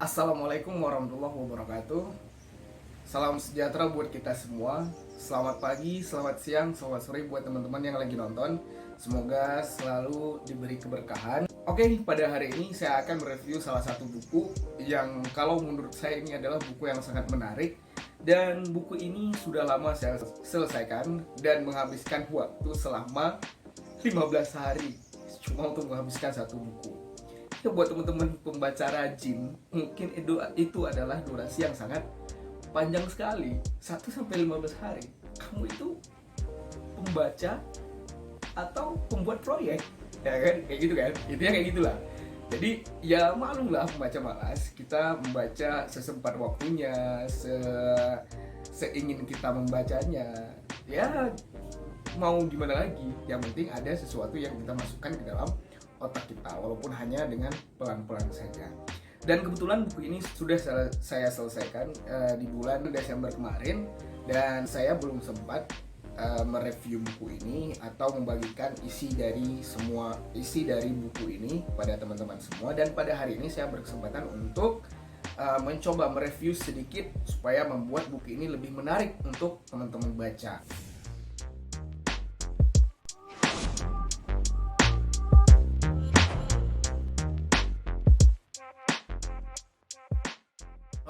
Assalamualaikum warahmatullahi wabarakatuh. Salam sejahtera buat kita semua. Selamat pagi, selamat siang, selamat sore buat teman-teman yang lagi nonton. Semoga selalu diberi keberkahan. Oke, pada hari ini saya akan mereview salah satu buku yang kalau menurut saya ini adalah buku yang sangat menarik. Dan buku ini sudah lama saya selesaikan dan menghabiskan waktu selama 15 hari cuma untuk menghabiskan satu buku. Ya, buat teman-teman pembaca rajin, mungkin itu adalah durasi yang sangat panjang sekali, 1 sampai 15 hari. Kamu itu pembaca atau pembuat proyek, ya kan? Kayak gitu kan? Intinya kayak gitulah. Jadi ya maklumlah pembaca malas, kita membaca sesempat waktunya, seingin kita membacanya. Ya mau gimana lagi? Yang penting ada sesuatu yang kita masukkan ke dalam otak kita, walaupun hanya dengan pelan-pelan saja. Dan kebetulan buku ini sudah saya selesaikan di bulan Desember kemarin, dan saya belum sempat mereview buku ini atau membagikan isi dari buku ini pada teman-teman semua. Dan pada hari ini saya berkesempatan untuk mencoba mereview sedikit supaya membuat buku ini lebih menarik untuk teman-teman baca.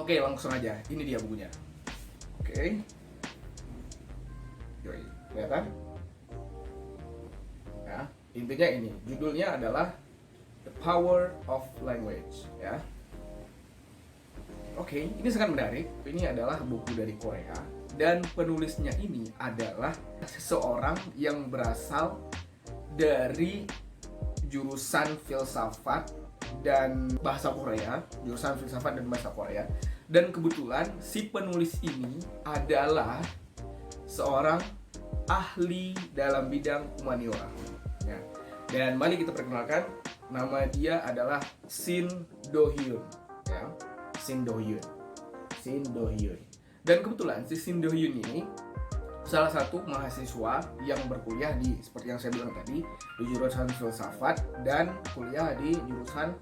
Oke, langsung aja. Ini dia bukunya. Oke. Yoi, kelihatan? Ya, intinya ini. Judulnya adalah The Power of Language, ya. Oke, ini sangat menarik. Ini adalah buku dari Korea dan penulisnya ini adalah seseorang yang berasal dari jurusan filsafat dan bahasa Korea, jurusan filsafat dan bahasa Korea. Dan kebetulan si penulis ini adalah seorang ahli dalam bidang humaniora. Ya. Dan mari kita perkenalkan, nama dia adalah Shin Do-hyun. Ya. Shin Do-hyun. Dan kebetulan si Shin Do-hyun ini salah satu mahasiswa yang berkuliah di, seperti yang saya bilang tadi, di jurusan filsafat dan kuliah di jurusan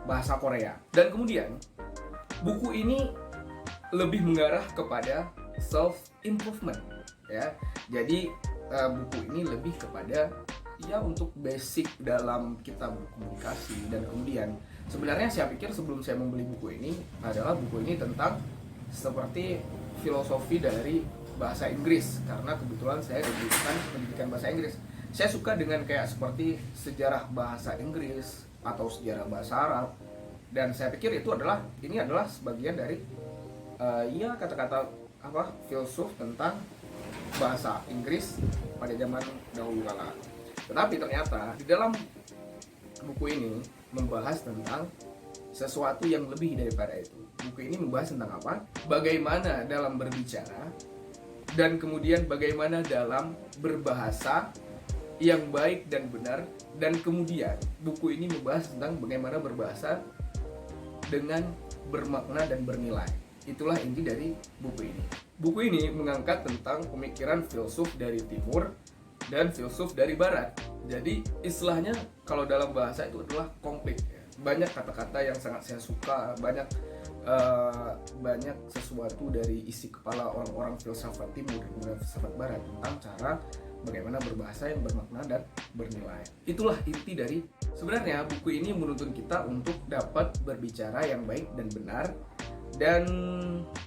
bahasa Korea. Dan kemudian buku ini lebih mengarah kepada self improvement, ya. Jadi buku ini lebih kepada ya untuk basic dalam kita berkomunikasi. Dan kemudian sebenarnya saya pikir sebelum saya membeli buku ini adalah buku ini tentang seperti filosofi dari bahasa Inggris, karena kebetulan saya di jurusan pendidikan bahasa Inggris. Saya suka dengan kayak seperti sejarah bahasa Inggris atau sejarah bahasa Arab, dan saya pikir ini adalah sebagian dari ya kata-kata filsuf tentang bahasa Inggris pada zaman dahulu kala. Tetapi ternyata di dalam buku ini membahas tentang sesuatu yang lebih daripada itu. Buku ini membahas tentang apa? Bagaimana dalam berbicara, dan kemudian bagaimana dalam berbahasa yang baik dan benar. Dan kemudian buku ini membahas tentang bagaimana berbahasa dengan bermakna dan bernilai. Itulah inti dari buku ini. Buku ini mengangkat tentang pemikiran filsuf dari timur dan filsuf dari barat. Jadi istilahnya kalau dalam bahasa itu adalah komplit. Banyak kata-kata yang sangat saya suka, banyak sesuatu dari isi kepala orang-orang filsafat timur dan filsafat barat tentang cara bagaimana berbahasa yang bermakna dan bernilai. Itulah inti dari sebenarnya buku ini menuntun kita untuk dapat berbicara yang baik dan benar, dan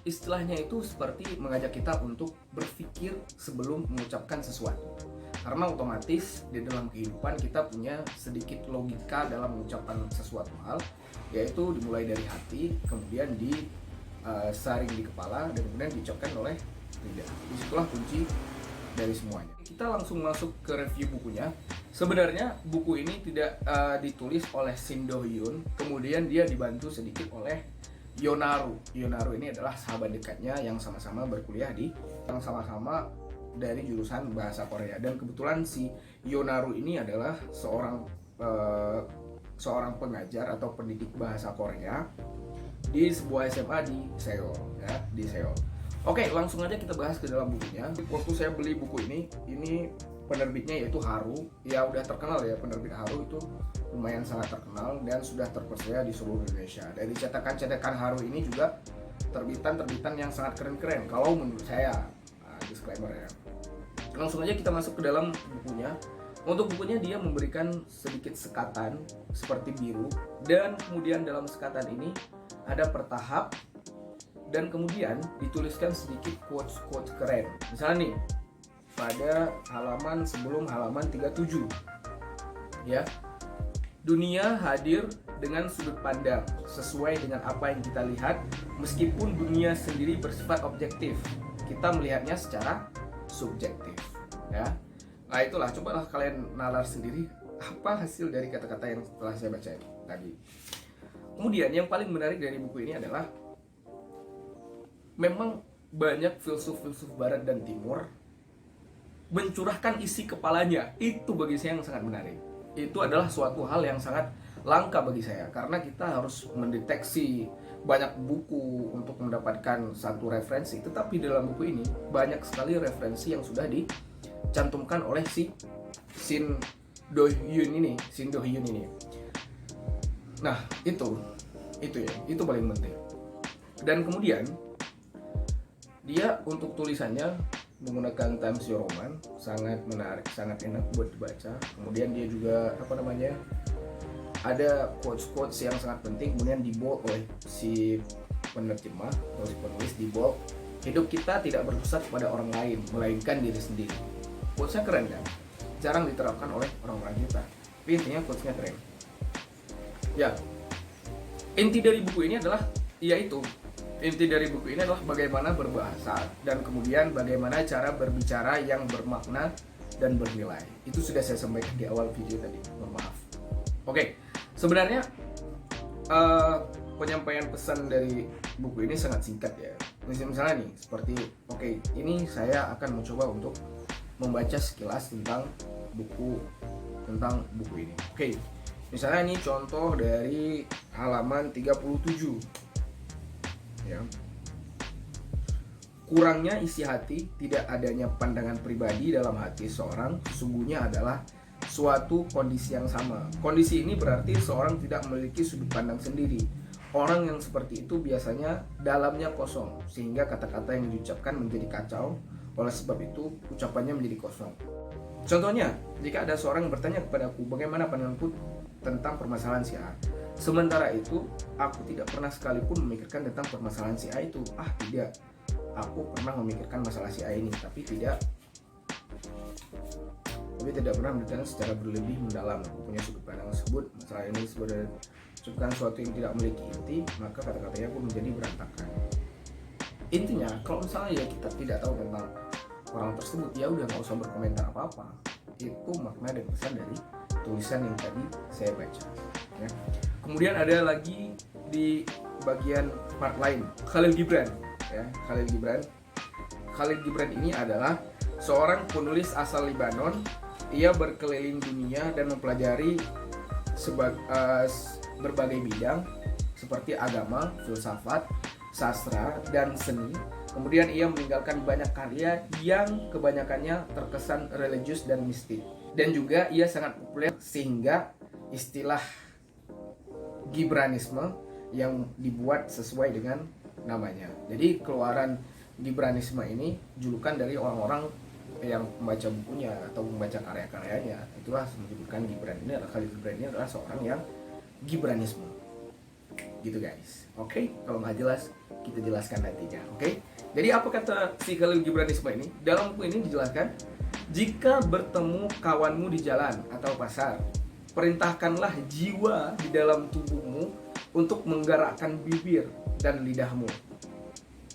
istilahnya itu seperti mengajak kita untuk berpikir sebelum mengucapkan sesuatu. Karena otomatis di dalam kehidupan kita punya sedikit logika dalam mengucapkan sesuatu hal, yaitu dimulai dari hati, kemudian disaring di kepala, dan kemudian diucapkan oleh lidah. Disitulah kunci dari semuanya. Kita langsung masuk ke review bukunya. Sebenarnya buku ini tidak ditulis oleh Shin Do-hyun, kemudian dia dibantu sedikit oleh Yonaru. Yonaru ini adalah sahabat dekatnya yang sama-sama berkuliah yang sama-sama dari jurusan bahasa Korea. Dan kebetulan si Yonaru ini adalah seorang pengajar atau pendidik bahasa Korea di sebuah SMA di Seoul, ya, di Seoul. Oke, langsung aja kita bahas ke dalam bukunya. Waktu saya beli buku ini penerbitnya yaitu Haru. Ya udah terkenal ya, penerbit Haru itu lumayan sangat terkenal dan sudah terpercaya di seluruh Indonesia. Dari cetakan-cetakan Haru ini juga terbitan-terbitan yang sangat keren-keren kalau menurut saya. Disclaimer ya. Langsung aja kita masuk ke dalam bukunya. Untuk bukunya dia memberikan sedikit sekatan seperti biru, dan kemudian dalam sekatan ini ada pertahap, dan kemudian dituliskan sedikit quotes-quotes keren. Misalnya nih, pada halaman sebelum halaman 37 ya, dunia hadir dengan sudut pandang sesuai dengan apa yang kita lihat, meskipun dunia sendiri bersifat objektif, kita melihatnya secara subjektif ya. Nah itulah, cobalah kalian nalar sendiri apa hasil dari kata-kata yang telah saya baca tadi. Kemudian yang paling menarik dari buku ini adalah memang banyak filsuf-filsuf barat dan timur mencurahkan isi kepalanya. Itu bagi saya yang sangat menarik. Itu adalah suatu hal yang sangat langka bagi saya, karena kita harus mendeteksi banyak buku untuk mendapatkan satu referensi, tetapi dalam buku ini banyak sekali referensi yang sudah dicantumkan oleh si Shin Do-hyun ini. Nah, itu ya, itu paling penting. Dan kemudian dia untuk tulisannya menggunakan Times New Roman, sangat menarik, sangat enak buat dibaca. Kemudian dia juga ada quotes-quotes yang sangat penting, kemudian di bold oleh si penerjemah atau si penulis, di bold. Hidup kita tidak berpusat pada orang lain, melainkan diri sendiri. Quotesnya keren kan? Jarang diterapkan oleh orang-orang kita, tapi intinya quotesnya keren. Ya, inti dari buku ini adalah bagaimana berbahasa dan kemudian bagaimana cara berbicara yang bermakna dan bernilai. Itu sudah saya sampaikan di awal video tadi, mohon maaf. Oke, sebenarnya penyampaian pesan dari buku ini sangat singkat ya. Misalnya nih, seperti ini saya akan mencoba untuk membaca sekilas tentang buku ini. Oke, misalnya ini contoh dari halaman 37 ya. Kurangnya isi hati, tidak adanya pandangan pribadi dalam hati seorang, sesungguhnya adalah suatu kondisi yang sama. Kondisi ini berarti seorang tidak memiliki sudut pandang sendiri. Orang yang seperti itu biasanya dalamnya kosong, sehingga kata-kata yang diucapkan menjadi kacau. Oleh sebab itu, ucapannya menjadi kosong. Contohnya, jika ada seorang yang bertanya kepadaku bagaimana pandanganku tentang permasalahan si A, sementara itu aku tidak pernah sekalipun memikirkan tentang permasalahan si A itu. Tidak, aku pernah memikirkan masalah si A ini, tapi tidak pernah memikirkan secara berlebih mendalam. Aku punya sudut pandang tersebut. Masalah ini sebenarnya sesuatu yang tidak memiliki inti, maka kata-katanya pun menjadi berantakan. Intinya, kalau misalnya ya kita tidak tahu tentang orang tersebut, ya udah nggak usah berkomentar apa-apa. Itu makna dan pesan dari tulisan yang tadi saya baca ya. Kemudian ada lagi di bagian part lain, Khalil Gibran ya. Khalil Gibran ini adalah seorang penulis asal Lebanon. Ia berkeliling dunia dan mempelajari berbagai bidang seperti agama, filsafat, sastra, dan seni. Kemudian ia meninggalkan banyak karya yang kebanyakannya terkesan religius dan mistik. Dan juga ia sangat populer sehingga istilah Gibranisme yang dibuat sesuai dengan namanya. Jadi keluaran Gibranisme ini julukan dari orang-orang yang membaca bukunya atau membaca karya-karyanya. Itulah menyebutkan Gibran ini adalah Khalil Gibran ini adalah seorang yang Gibranisme. Gitu guys. Oke, kalau nggak jelas kita jelaskan nantinya. Oke. Jadi apa kata si Khalil Gibranisme ini? Dalam buku ini dijelaskan, jika bertemu kawanmu di jalan atau pasar, perintahkanlah jiwa di dalam tubuhmu untuk menggerakkan bibir dan lidahmu.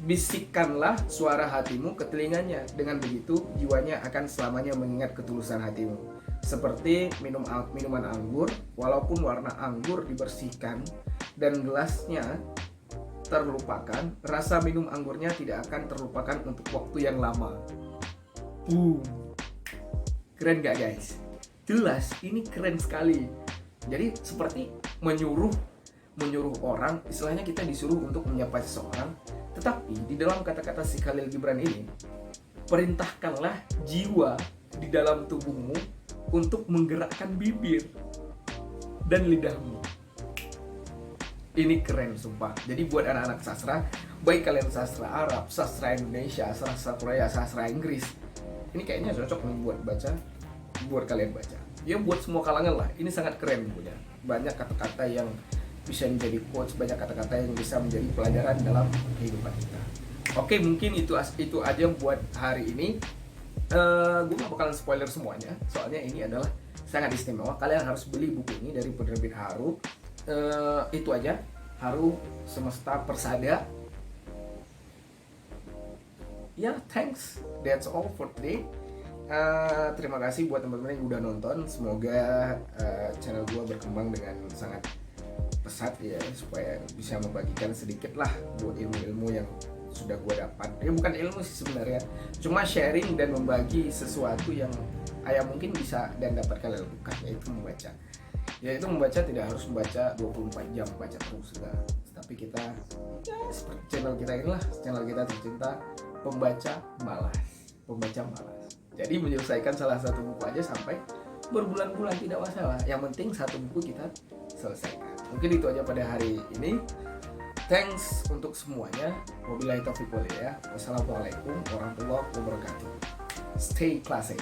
Bisikkanlah suara hatimu ke telinganya. Dengan begitu, jiwanya akan selamanya mengingat ketulusan hatimu. Seperti minuman anggur, walaupun warna anggur dibersihkan dan gelasnya terlupakan, rasa minum anggurnya tidak akan terlupakan untuk waktu yang lama. Keren gak guys? Jelas, ini keren sekali. Jadi seperti menyuruh orang, istilahnya kita disuruh untuk menyapa seseorang, tetapi di dalam kata-kata si Khalil Gibran ini, perintahkanlah jiwa di dalam tubuhmu untuk menggerakkan bibir dan lidahmu. Ini keren sumpah. Jadi buat anak-anak sastra, baik kalian sastra Arab, sastra Indonesia, sastra Korea, sastra Inggris, ini kayaknya cocok nih buat kalian baca. Ya buat semua kalangan lah. Ini sangat keren punya. Banyak kata-kata yang bisa menjadi quotes, banyak kata-kata yang bisa menjadi pelajaran dalam kehidupan kita. Oke, mungkin itu aja buat hari ini. Gue gak bakalan spoiler semuanya, soalnya ini adalah sangat istimewa. Kalian harus beli buku ini dari penerbit Haru. Itu aja, Haru Semesta Persada. Ya, thanks. That's all for today. Terima kasih buat teman-teman yang udah nonton. Semoga channel gue berkembang dengan sangat pesat ya, supaya bisa membagikan sedikit lah buat ilmu-ilmu yang sudah gue dapat. Ya bukan ilmu sih sebenarnya, cuma sharing dan membagi sesuatu yang mungkin bisa dan dapat kalian lakukan, yaitu membaca. Yaitu membaca tidak harus membaca 24 jam baca terus enggak. Tapi kita ya seperti channel kita inilah, channel kita tercinta, pembaca malas. Jadi menyelesaikan salah satu buku aja sampai berbulan-bulan tidak masalah. Yang penting satu buku kita selesaikan. Mungkin itu aja pada hari ini. Thanks untuk semuanya. Wabillahi taufiq wal hidayah. Wassalamualaikum warahmatullahi wabarakatuh. Stay classic.